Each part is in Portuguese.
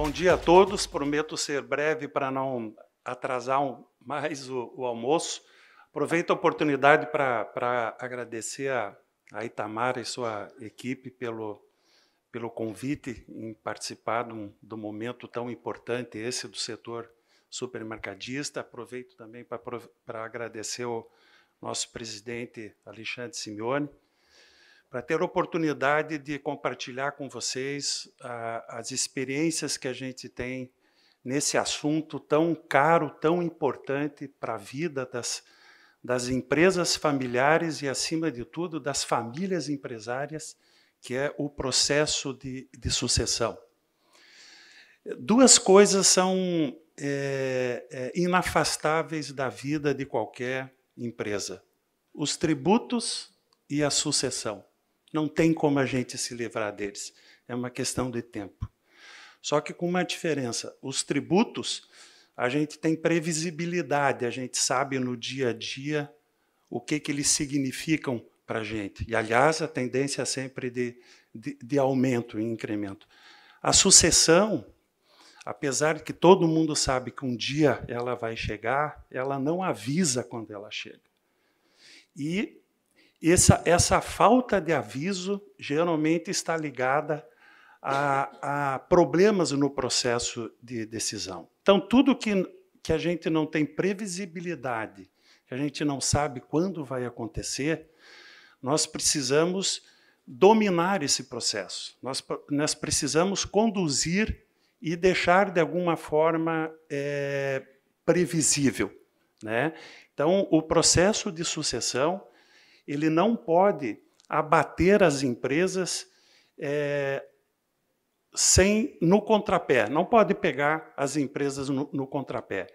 Bom dia a todos. Prometo ser breve para não atrasar mais o almoço. Aproveito a oportunidade para agradecer a Itamar e sua equipe pelo convite em participar do momento tão importante esse do setor supermercadista. Aproveito também para agradecer o nosso presidente Alexandre Simeone, para ter a oportunidade de compartilhar com vocês as experiências que a gente tem nesse assunto tão caro, tão importante para a vida das empresas familiares e, acima de tudo, das famílias empresárias, que é o processo de sucessão. Duas coisas são inafastáveis da vida de qualquer empresa: os tributos e a sucessão. Não tem como a gente se livrar deles. É uma questão de tempo. Só que com uma diferença. Os tributos, a gente tem previsibilidade, a gente sabe no dia a dia o que eles significam para a gente. E, aliás, a tendência é sempre de aumento e incremento. A sucessão, apesar de que todo mundo sabe que um dia ela vai chegar, ela não avisa quando ela chega. E essa falta de aviso geralmente está ligada a problemas no processo de decisão. Então, tudo que a gente não tem previsibilidade, que a gente não sabe quando vai acontecer, nós precisamos dominar esse processo. Nós precisamos conduzir e deixar, de alguma forma, previsível, né? Então, o processo de sucessão ele não pode abater as empresas no contrapé, não pode pegar as empresas no contrapé,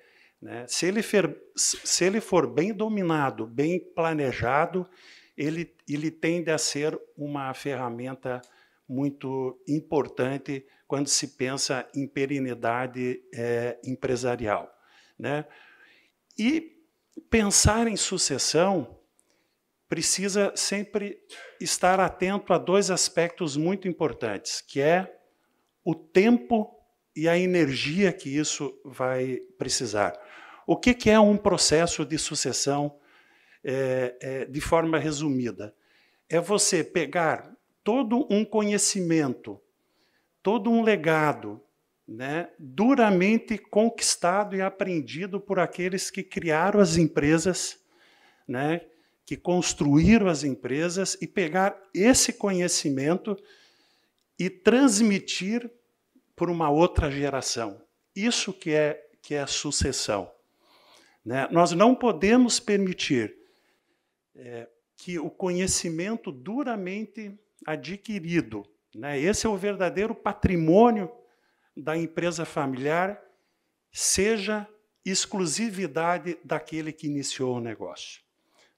né? Se ele for bem dominado, bem planejado, ele tende a ser uma ferramenta muito importante quando se pensa em perenidade empresarial, né? E pensar em sucessão precisa sempre estar atento a dois aspectos muito importantes, que é o tempo e a energia que isso vai precisar. O que é um processo de sucessão, de forma resumida? É você pegar todo um conhecimento, todo um legado, né, duramente conquistado e aprendido por aqueles que criaram as empresas, né, que construíram as empresas, e pegar esse conhecimento e transmitir por uma outra geração. Isso que é a sucessão, né? Nós não podemos permitir que o conhecimento duramente adquirido, né, esse é o verdadeiro patrimônio da empresa familiar, seja exclusividade daquele que iniciou o negócio,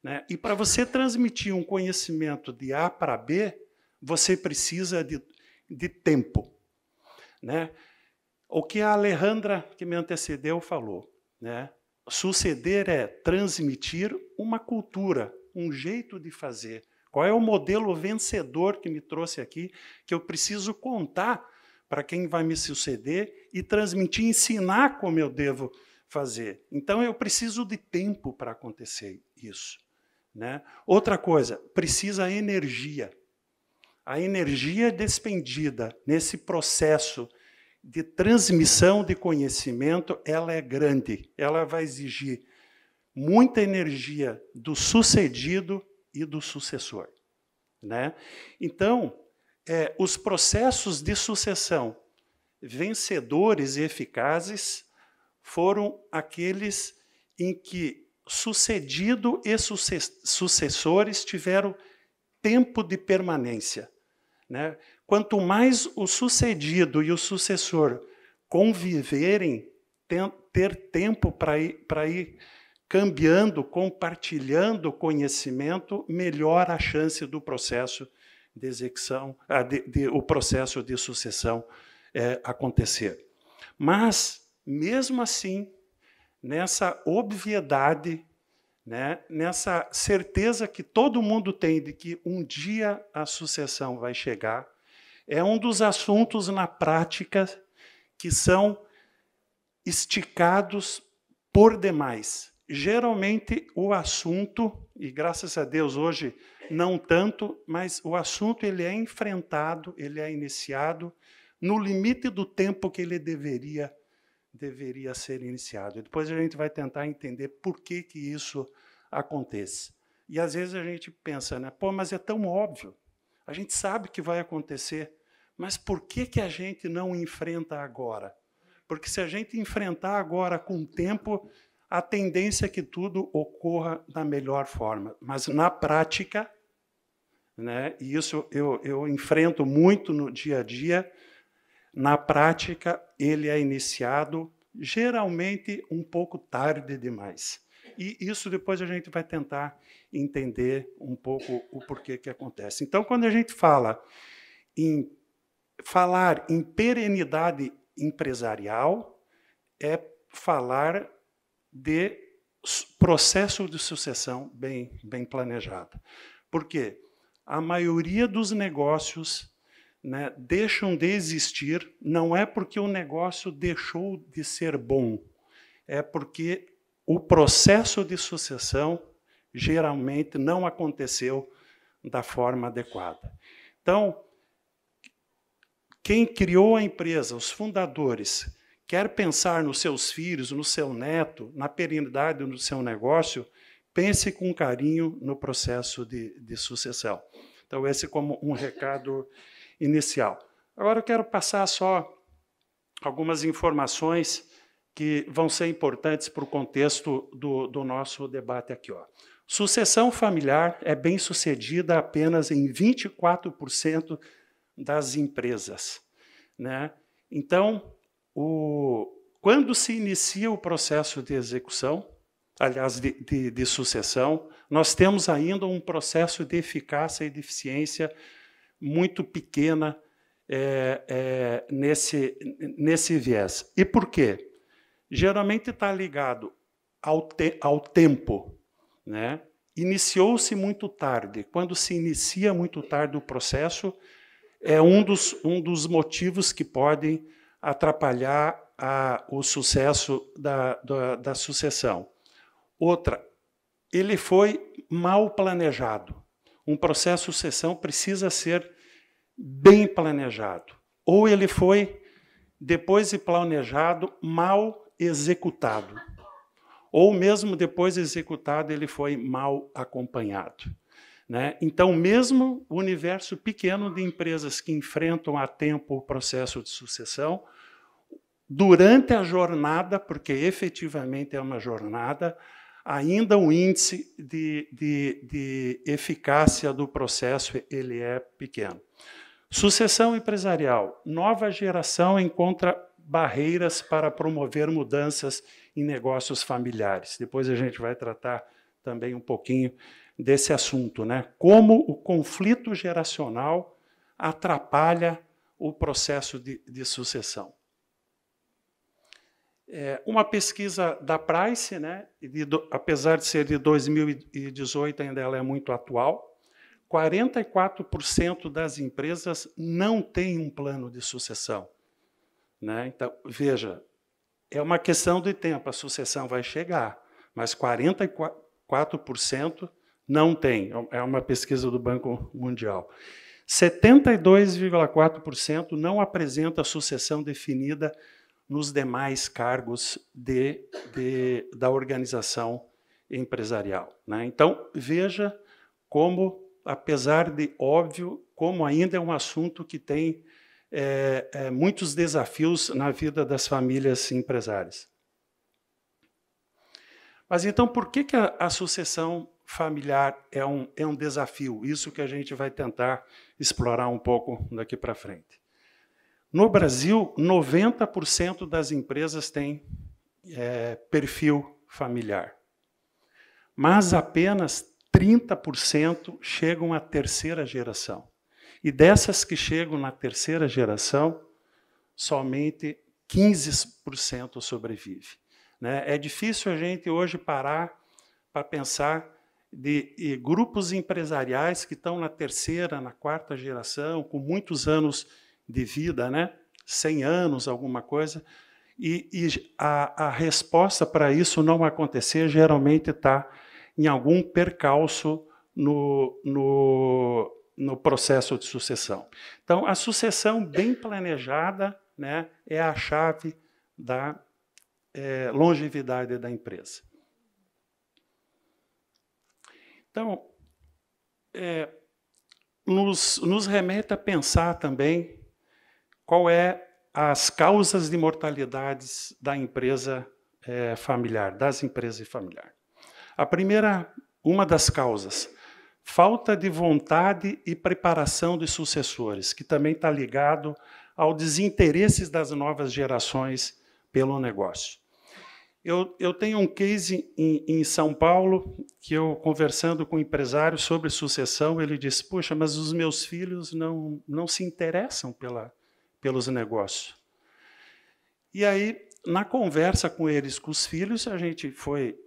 né? E para você transmitir um conhecimento de A para B, você precisa de tempo, né? O que a Alejandra, que me antecedeu, falou, né? Suceder é transmitir uma cultura, um jeito de fazer. Qual é o modelo vencedor que me trouxe aqui, que eu preciso contar para quem vai me suceder e transmitir, ensinar como eu devo fazer. Então, eu preciso de tempo para acontecer isso, né? Outra coisa, precisa energia. A energia despendida nesse processo de transmissão de conhecimento, ela é grande. Ela vai exigir muita energia do sucedido e do sucessor, né? Então, os processos de sucessão vencedores e eficazes foram aqueles em que sucedido e sucessores tiveram tempo de permanência, né? Quanto mais o sucedido e o sucessor conviverem, ter tempo para ir cambiando, compartilhando conhecimento, melhor a chance do processo de execução, o processo de sucessão acontecer. Mas, mesmo assim, nessa obviedade, né, nessa certeza que todo mundo tem de que um dia a sucessão vai chegar, é um dos assuntos na prática que são esticados por demais. Geralmente, o assunto, e graças a Deus hoje não tanto, mas o assunto ele é enfrentado, ele é iniciado no limite do tempo que ele deveria ser iniciado. E depois a gente vai tentar entender por que isso acontece. E às vezes a gente pensa, né? Pô, mas é tão óbvio. A gente sabe que vai acontecer, mas por que a gente não enfrenta agora? Porque se a gente enfrentar agora com o tempo, a tendência é que tudo ocorra da melhor forma. Mas na prática, né, e isso eu enfrento muito no dia a dia, na prática ele é iniciado geralmente um pouco tarde demais. E isso depois a gente vai tentar entender um pouco o porquê que acontece. Então, quando a gente falar em perenidade empresarial, é falar de processo de sucessão bem planejado. Por quê? A maioria dos negócios, né, deixam de existir, não é porque o negócio deixou de ser bom, é porque o processo de sucessão geralmente não aconteceu da forma adequada. Então, quem criou a empresa, os fundadores, quer pensar nos seus filhos, no seu neto, na perenidade do seu negócio, pense com carinho no processo de sucessão. Então, esse como um recado inicial. Agora eu quero passar só algumas informações que vão ser importantes para o contexto do nosso debate aqui. Sucessão familiar é bem-sucedida apenas em 24% das empresas, né? Então, quando se inicia o processo de execução, aliás, de sucessão, nós temos ainda um processo de eficácia e de eficiência muito pequena nesse viés. E por quê? Geralmente está ligado ao tempo, né? Iniciou-se muito tarde. Quando se inicia muito tarde o processo, é um dos motivos que podem atrapalhar o sucesso da sucessão. Outra, ele foi mal planejado. Um processo de sucessão precisa ser bem planejado. Ou ele foi, depois de planejado, mal executado. Ou mesmo depois de executado, ele foi mal acompanhado, né? Então, mesmo o universo pequeno de empresas que enfrentam a tempo o processo de sucessão, durante a jornada, porque efetivamente é uma jornada, ainda o índice de eficácia do processo ele é pequeno. Sucessão empresarial. Nova geração encontra barreiras para promover mudanças em negócios familiares. Depois a gente vai tratar também um pouquinho desse assunto, né? Como o conflito geracional atrapalha o processo de sucessão. Uma pesquisa da Price, né, apesar de ser de 2018, ainda ela é muito atual, 44% das empresas não têm um plano de sucessão, né? Então, veja, é uma questão de tempo, a sucessão vai chegar, mas 44% não tem. É uma pesquisa do Banco Mundial. 72,4% não apresenta sucessão definida nos demais cargos da organização empresarial, né? Então, veja como, apesar de óbvio, como ainda é um assunto que tem muitos desafios na vida das famílias empresárias. Mas então, por que a sucessão familiar é um desafio? Isso que a gente vai tentar explorar um pouco daqui para frente. No Brasil, 90% das empresas têm perfil familiar, mas apenas 30% chegam à terceira geração. E dessas que chegam na terceira geração, somente 15% sobrevive, né? É difícil a gente hoje parar para pensar de grupos empresariais que estão na terceira, na quarta geração, com muitos anos de vida, né? 100 anos, alguma coisa, e a resposta para isso não acontecer geralmente está em algum percalço no processo de sucessão. Então, a sucessão bem planejada, né, é a chave da longevidade da empresa. Então, nos remete a pensar também qual é as causas de mortalidades da empresa familiar, das empresas familiares. A primeira, uma das causas, falta de vontade e preparação dos sucessores, que também está ligado ao desinteresse das novas gerações pelo negócio. Eu tenho um case em São Paulo, que eu, conversando com um empresário sobre sucessão, ele disse, puxa, mas os meus filhos não se interessam pelos negócios. E aí, na conversa com eles, com os filhos, a gente foi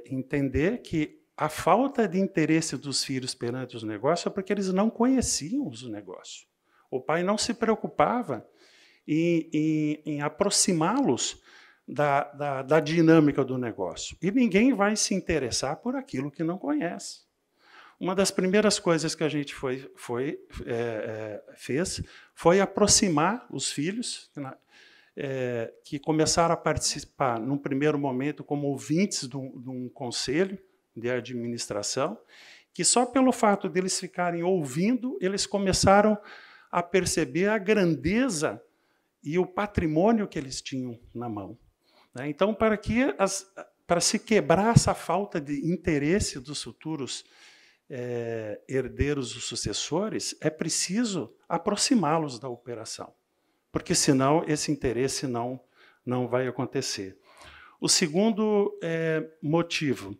entender que a falta de interesse dos filhos perante os negócios é porque eles não conheciam os negócios. O pai não se preocupava em aproximá-los da dinâmica do negócio. E ninguém vai se interessar por aquilo que não conhece. Uma das primeiras coisas que a gente fez foi aproximar os filhos, que começaram a participar, num primeiro momento, como ouvintes de um conselho de administração, que só pelo fato deles ficarem ouvindo, eles começaram a perceber a grandeza e o patrimônio que eles tinham na mão. Então, para se quebrar essa falta de interesse dos futuros herdeiros ou sucessores, é preciso aproximá-los da operação, porque senão esse interesse não vai acontecer. O segundo motivo,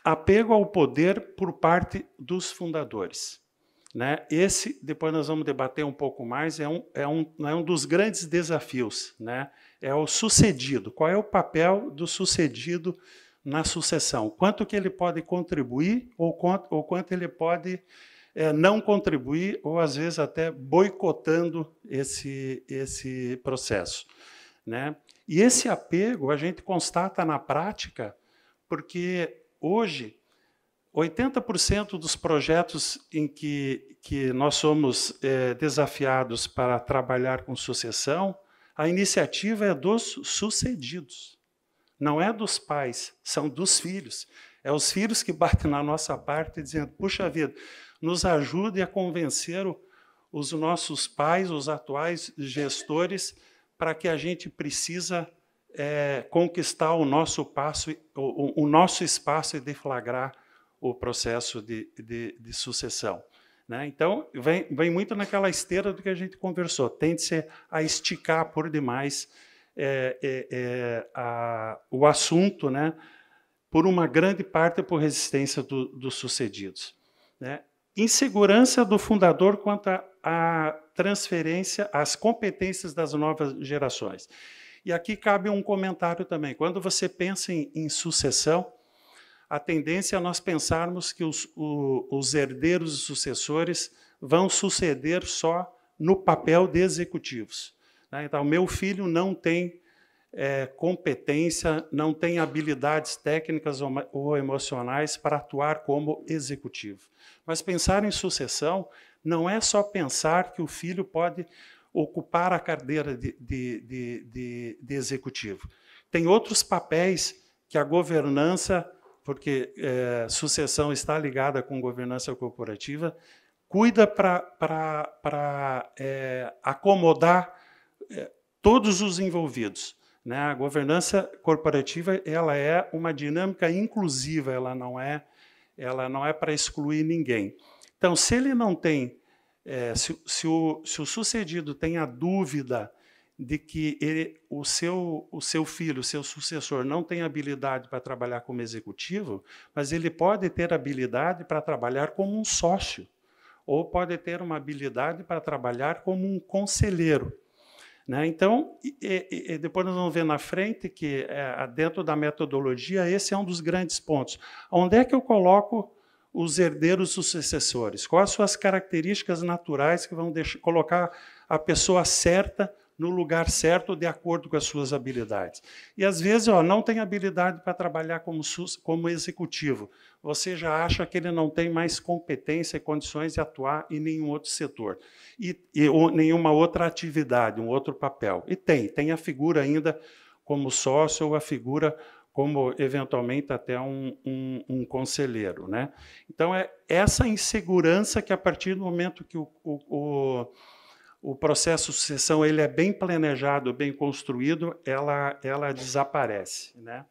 apego ao poder por parte dos fundadores. Esse, depois nós vamos debater um pouco mais, é um dos grandes desafios. É o sucedido. Qual é o papel do sucedido na sucessão? Quanto que ele pode contribuir ou quanto ele pode não contribuir, ou às vezes até boicotando esse processo. E esse apego a gente constata na prática, porque hoje 80% dos projetos em que nós somos desafiados para trabalhar com sucessão, a iniciativa é dos sucedidos. Não é dos pais, são dos filhos. É os filhos que batem na nossa parte dizendo, puxa vida, nos ajude a convencer os nossos pais, os atuais gestores, para que a gente precisa conquistar o nosso espaço e deflagrar o processo de sucessão. Então, vem muito naquela esteira do que a gente conversou, tende-se a esticar por demais o assunto, por uma grande parte por resistência dos sucedidos. Insegurança do fundador quanto à transferência, às competências das novas gerações. E aqui cabe um comentário também. Quando você pensa em sucessão, a tendência é nós pensarmos que os herdeiros e sucessores vão suceder só no papel de executivos. Então, meu filho não tem competência, não tem habilidades técnicas ou emocionais para atuar como executivo. Mas pensar em sucessão não é só pensar que o filho pode ocupar a cadeira de executivo. Tem outros papéis que a governança, porque sucessão está ligada com governança corporativa, cuida para acomodar todos os envolvidos. A governança corporativa ela é uma dinâmica inclusiva, ela não é para excluir ninguém. Então, se ele não tem, se o sucedido tem a dúvida de que o seu filho, o seu sucessor, não tem habilidade para trabalhar como executivo, mas ele pode ter habilidade para trabalhar como um sócio, ou pode ter uma habilidade para trabalhar como um conselheiro. Então, depois nós vamos ver na frente que, dentro da metodologia, esse é um dos grandes pontos. Onde é que eu coloco os herdeiros, os sucessores? Quais as suas características naturais que vão colocar a pessoa certa no lugar certo, de acordo com as suas habilidades? E, às vezes, não tem habilidade para trabalhar como executivo. Você já acha que ele não tem mais competência e condições de atuar em nenhum outro setor, ou nenhuma outra atividade, um outro papel. E tem a figura ainda como sócio, ou a figura como, eventualmente, até um conselheiro, né? Então, é essa insegurança que, a partir do momento que o processo de sucessão ele é bem planejado, bem construído, ela desaparece, né?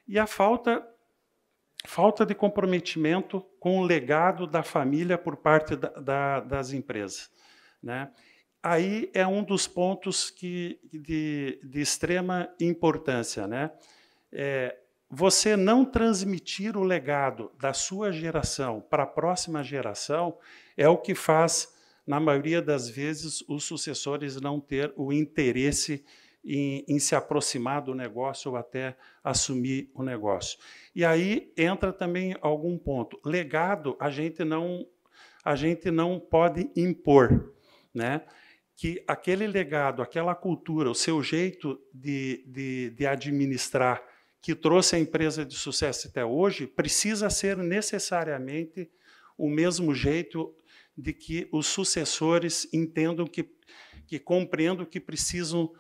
E a falta de comprometimento com o legado da família por parte das empresas, né? Aí é um dos pontos de extrema importância, né? Você não transmitir o legado da sua geração para a próxima geração é o que faz, na maioria das vezes, os sucessores não ter o interesse em se aproximar do negócio ou até assumir o negócio. E aí entra também algum ponto. Legado, a gente não pode impor, né? Que aquele legado, aquela cultura, o seu jeito de administrar, que trouxe a empresa de sucesso até hoje, precisa ser necessariamente o mesmo jeito de que os sucessores entendam, que compreendam que precisam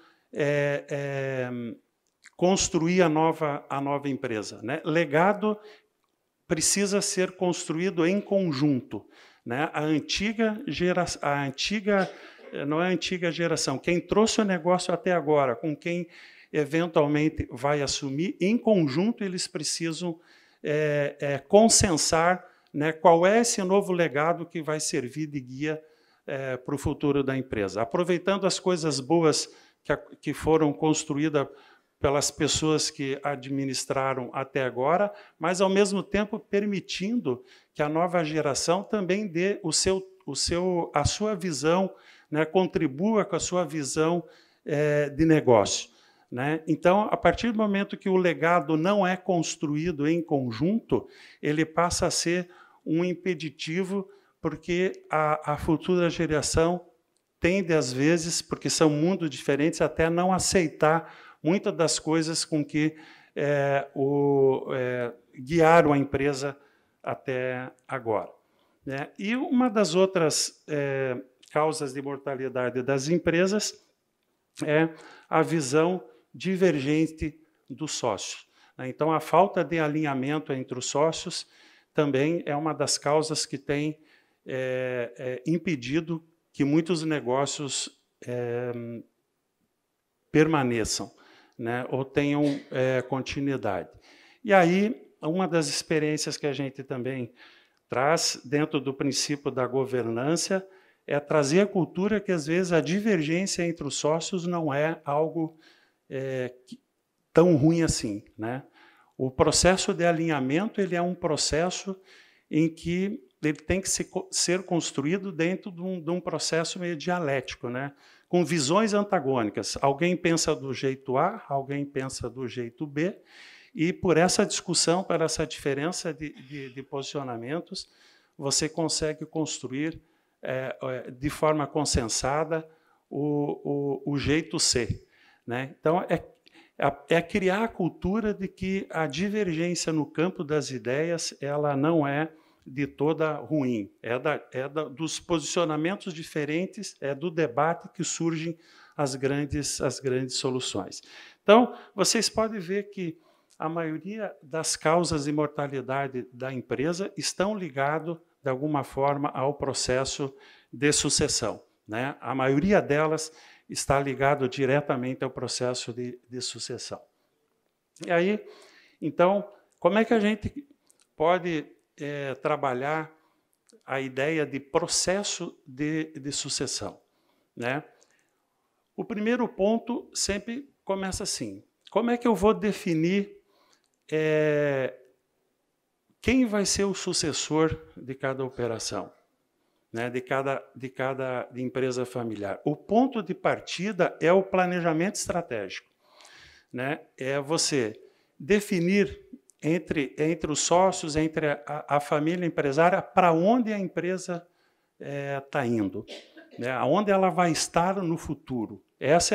construir a nova empresa, né? Legado precisa ser construído em conjunto, né? Não é a antiga geração, quem trouxe o negócio até agora, com quem eventualmente vai assumir, em conjunto eles precisam consensar, né, qual é esse novo legado que vai servir de guia para o futuro da empresa. Aproveitando as coisas boas que foram construídas pelas pessoas que administraram até agora, mas, ao mesmo tempo, permitindo que a nova geração também dê a sua visão, né, contribua com a sua visão de negócio, né? Então, a partir do momento que o legado não é construído em conjunto, ele passa a ser um impeditivo, porque a futura geração tende, às vezes, porque são mundos diferentes, até não aceitar muitas das coisas com que guiaram a empresa até agora, né? E uma das outras causas de mortalidade das empresas é a visão divergente dos sócios, né? Então, a falta de alinhamento entre os sócios também é uma das causas que tem impedido que muitos negócios permaneçam, né, ou tenham continuidade. E aí, uma das experiências que a gente também traz dentro do princípio da governança é trazer a cultura que, às vezes, a divergência entre os sócios não é algo tão ruim assim, né? O processo de alinhamento ele é um processo em que ele tem que ser construído dentro de um processo meio dialético, né? Com visões antagônicas. Alguém pensa do jeito A, alguém pensa do jeito B, e por essa discussão, por essa diferença de posicionamentos, você consegue construir de forma consensada o jeito C, né? Então, criar a cultura de que a divergência no campo das ideias ela não é de toda ruim, dos posicionamentos diferentes, do debate que surgem as grandes soluções. Então, vocês podem ver que a maioria das causas de mortalidade da empresa estão ligadas, de alguma forma, ao processo de sucessão, né? A maioria delas está ligado diretamente ao processo de sucessão. E aí, então, como é que a gente pode trabalhar a ideia de processo de sucessão, né? O primeiro ponto sempre começa assim: como é que eu vou definir quem vai ser o sucessor de cada operação, né, de cada empresa familiar? O ponto de partida é o planejamento estratégico, né? É você definir entre os sócios, entre a família empresária, para onde a empresa está indo, né? Aonde ela vai estar no futuro. Essa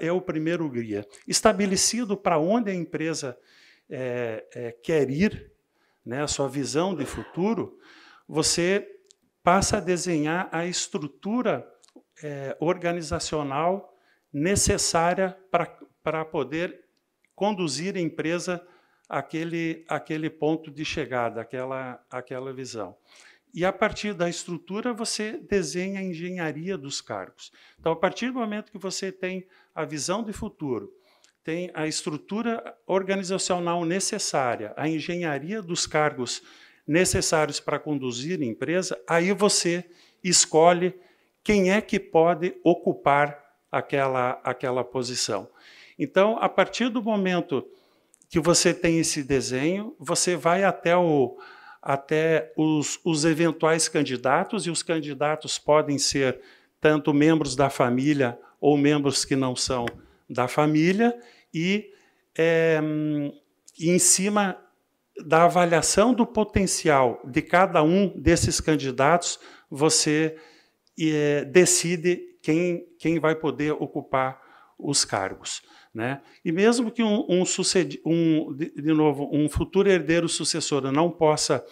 é o primeiro guia. Estabelecido para onde a empresa quer ir, né, a sua visão de futuro, você passa a desenhar a estrutura organizacional necessária para poder conduzir a empresa àquele ponto de chegada, aquela visão. E, a partir da estrutura, você desenha a engenharia dos cargos. Então, a partir do momento que você tem a visão de futuro, tem a estrutura organizacional necessária, a engenharia dos cargos necessários para conduzir a empresa, aí você escolhe quem é que pode ocupar aquela posição. Então, a partir do momento que você tem esse desenho, você vai até os eventuais candidatos, e os candidatos podem ser tanto membros da família ou membros que não são da família, e em cima da avaliação do potencial de cada um desses candidatos, você decide quem vai poder ocupar os cargos, né? E mesmo que um futuro herdeiro sucessor não possa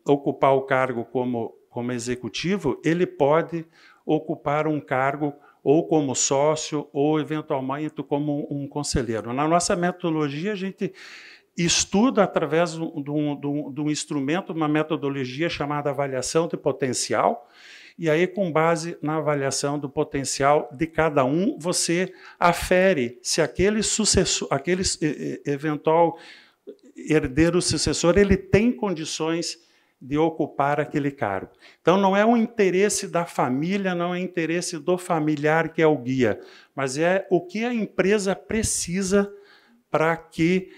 ocupar o cargo como executivo, ele pode ocupar um cargo ou como sócio, ou eventualmente como um conselheiro. Na nossa metodologia, a gente estuda através de um instrumento, uma metodologia chamada avaliação de potencial, e aí, com base na avaliação do potencial de cada um, você afere se aquele eventual herdeiro sucessor ele tem condições de ocupar aquele cargo. Então, não é um interesse da família, não é interesse do familiar que é o guia, mas é o que a empresa precisa para que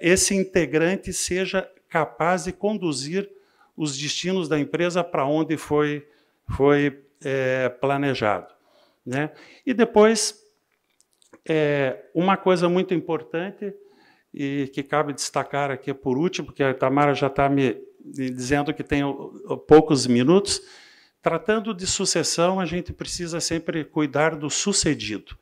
esse integrante seja capaz de conduzir os destinos da empresa para onde foi planejado, né? E depois, uma coisa muito importante, e que cabe destacar aqui por último, porque a Tamara já está me dizendo que tem poucos minutos, tratando de sucessão, a gente precisa sempre cuidar do sucedido.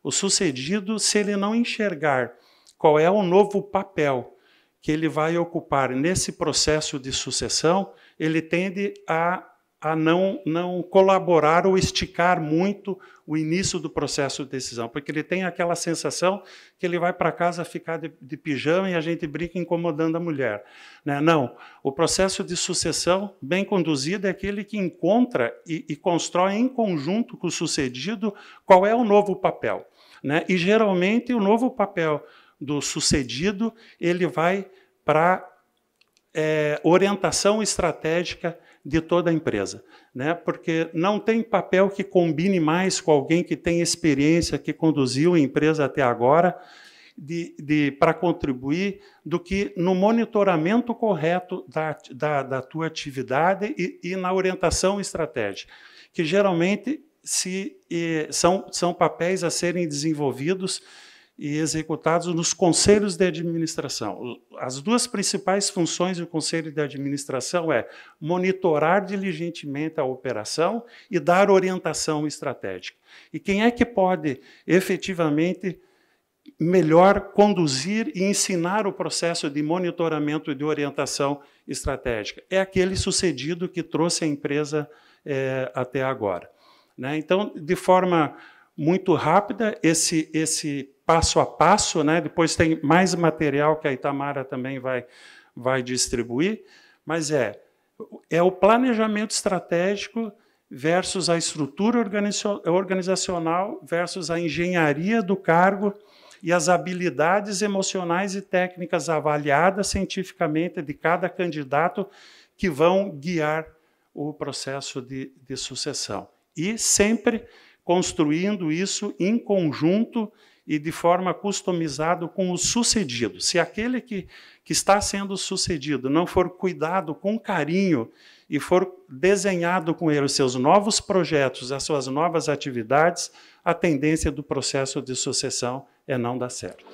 O sucedido, se ele não enxergar qual é o novo papel que ele vai ocupar nesse processo de sucessão, ele tende a não colaborar ou esticar muito o início do processo de decisão, porque ele tem aquela sensação que ele vai para casa ficar de pijama e a gente brinca incomodando a mulher, né? Não, o processo de sucessão bem conduzido é aquele que encontra e constrói em conjunto com o sucedido qual é o novo papel, né? E, geralmente, o novo papel do sucedido, ele vai para orientação estratégica de toda a empresa, né? Porque não tem papel que combine mais com alguém que tem experiência, que conduziu a empresa até agora, para contribuir, do que no monitoramento correto da tua atividade e na orientação estratégica, que geralmente são papéis a serem desenvolvidos e executados nos conselhos de administração. As duas principais funções do conselho de administração é monitorar diligentemente a operação e dar orientação estratégica. E quem é que pode, efetivamente, melhor conduzir e ensinar o processo de monitoramento e de orientação estratégica? É aquele sucedido que trouxe a empresa até agora, né? Então, de forma muito rápida, esse passo a passo, né? Depois tem mais material que a Itamara também vai distribuir, mas é o planejamento estratégico versus a estrutura organizacional versus a engenharia do cargo e as habilidades emocionais e técnicas avaliadas cientificamente de cada candidato que vão guiar o processo de sucessão. E sempre construindo isso em conjunto e de forma customizada com o sucedido. Se aquele que está sendo sucedido não for cuidado com carinho e for desenhado com ele os seus novos projetos, as suas novas atividades, a tendência do processo de sucessão é não dar certo.